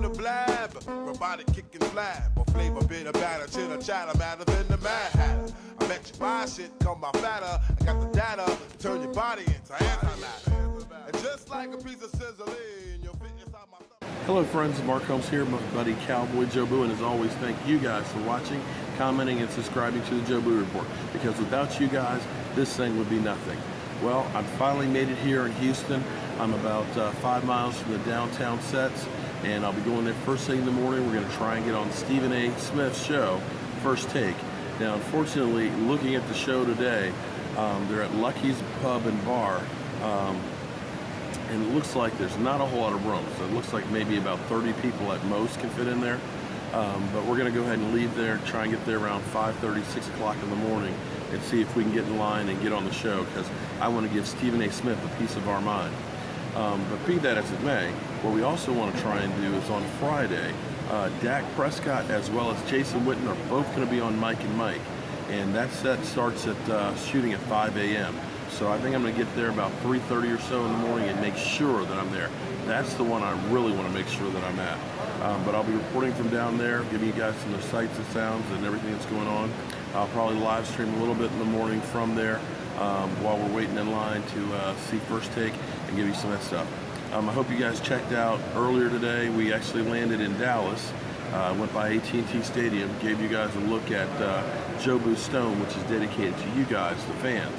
the blab, robotic kicking flab, or flavor bit of batter, chitter chatter, madder than the Mad Hatter. I bet you buy shit, come by fatter. I got the data to turn your body into antimatter. And just like a piece of sizzling, you'll fit inside my stomach. Hello friends, Mark Holmes here, my buddy Cowboy Jobu, and as always, thank you guys for watching, commenting, and subscribing to the Jobu Report, because without you guys, this thing would be nothing. Well, I finally made it here in Houston. I'm about 5 miles from the downtown sets, and I'll be going there first thing in the morning. We're going to try and get on Stephen A. Smith's show, First Take. Now, unfortunately, looking at the show today, they're at Lucky's Pub and Bar, and it looks like there's not a whole lot of room. So it looks like maybe about 30 people at most can fit in there. But we're going to go ahead and leave there, try and get there around 5:30, 6 o'clock in the morning, and see if we can get in line and get on the show, because I want to give Stephen A. Smith a piece of our mind. But be that as it may, what we also want to try and do is on Friday, Dak Prescott as well as Jason Witten are both going to be on Mike and Mike, and that set starts at shooting at 5 a.m. So I think I'm going to get there about 3:30 or so in the morning and make sure that I'm there. That's the one I really want to make sure that I'm at. But I'll be reporting from down there, giving you guys some of the sights and sounds and everything that's going on. I'll probably live stream a little bit in the morning from there while we're waiting in line to see First Take and give you some of that stuff. I hope you guys checked out earlier today. We actually landed in Dallas. Went by AT&T Stadium, gave you guys a look at Jobu Stone, which is dedicated to you guys, the fans,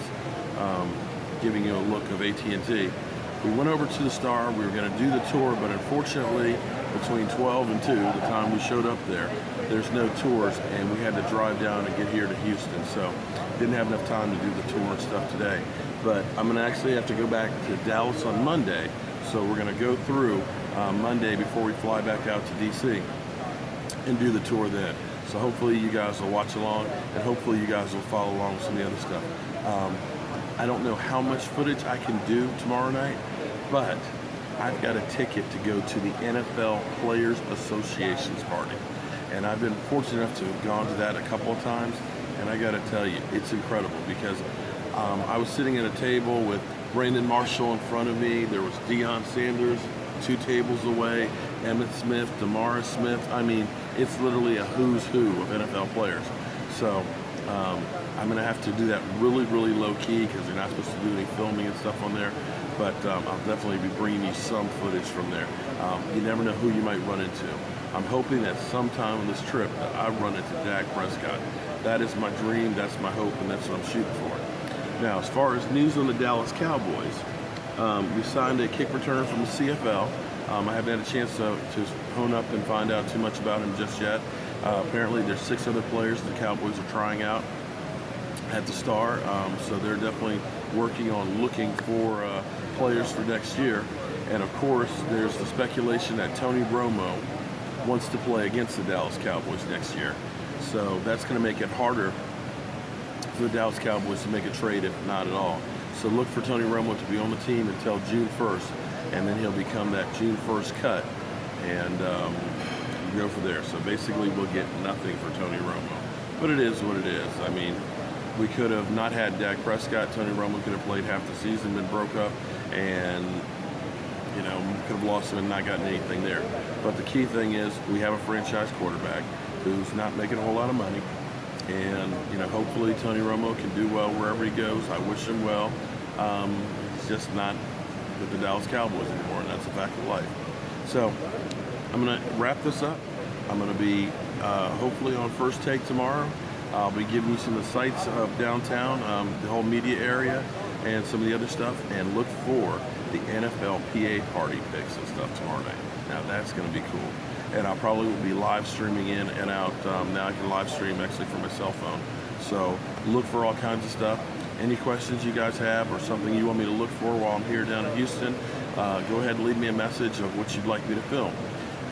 giving you a look of AT&T. We went over to the Star. We were going to do the tour, but unfortunately, between 12 and 2, the time we showed up there, there's no tours, and we had to drive down and get here to Houston. So didn't have enough time to do the tour and stuff today. But I'm going to actually have to go back to Dallas on Monday. So we're going to go through Monday before we fly back out to DC and do the tour then. So hopefully you guys will watch along, and hopefully you guys will follow along with some of the other stuff. I don't know how much footage I can do tomorrow night, but I've got a ticket to go to the NFL Players Association's party. And I've been fortunate enough to have gone to that a couple of times, and I got to tell you, it's incredible, because I was sitting at a table with Brandon Marshall in front of me. There was Deion Sanders 2 tables away, Emmitt Smith, DeMaurice Smith. I mean, it's literally a who's who of NFL players. So I'm going to have to do that really, really low key, because you're not supposed to do any filming and stuff on there. But I'll definitely be bringing you some footage from there. You never know who you might run into. I'm hoping that sometime on this trip that I run into Dak Prescott. That is my dream, that's my hope, and that's what I'm shooting for. Now, as far as news on the Dallas Cowboys, we signed a kick returner from the CFL. I haven't had a chance to hone up and find out too much about him just yet. Apparently, there's 6 other players the Cowboys are trying out at the Star, so they're definitely working on looking for players for next year. And of course, there's the speculation that Tony Romo wants to play against the Dallas Cowboys next year. So that's going to make it harder for the Dallas Cowboys to make a trade, if not at all. So look for Tony Romo to be on the team until June 1st, and then he'll become that June 1st cut, and go from there. So basically, we'll get nothing for Tony Romo. But it is what it is. I mean, we could have not had Dak Prescott. Tony Romo could have played half the season, been broke up, and could have lost him and not gotten anything there. But the key thing is we have a franchise quarterback who's not making a whole lot of money, and hopefully Tony Romo can do well wherever he goes. I wish him well. It's just not with the Dallas Cowboys anymore, and that's a fact of life. So I'm going to wrap this up. I'm going to be hopefully on First Take tomorrow. I'll be giving you some of the sights of downtown, the whole media area, and some of the other stuff, and look for the NFL PA party pics and stuff tomorrow night. Now that's going to be cool. And I'll probably be live streaming in and out. Now I can live stream actually from my cell phone. So look for all kinds of stuff. Any questions you guys have or something you want me to look for while I'm here down in Houston, go ahead and leave me a message of what you'd like me to film.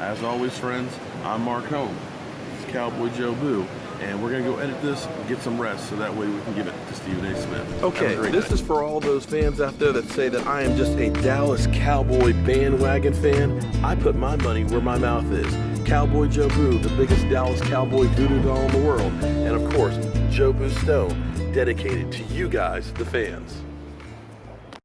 As always, friends, I'm Mark Holmes. It's Cowboy Jobu. And we're going to go edit this and get some rest so that way we can give it to Stephen A. Smith. Okay, this is for all those fans out there that say that I am just a Dallas Cowboy bandwagon fan. I put my money where my mouth is. Cowboy Jobu, the biggest Dallas Cowboy voodoo doll in the world. And of course, Jobu Stone, dedicated to you guys, the fans.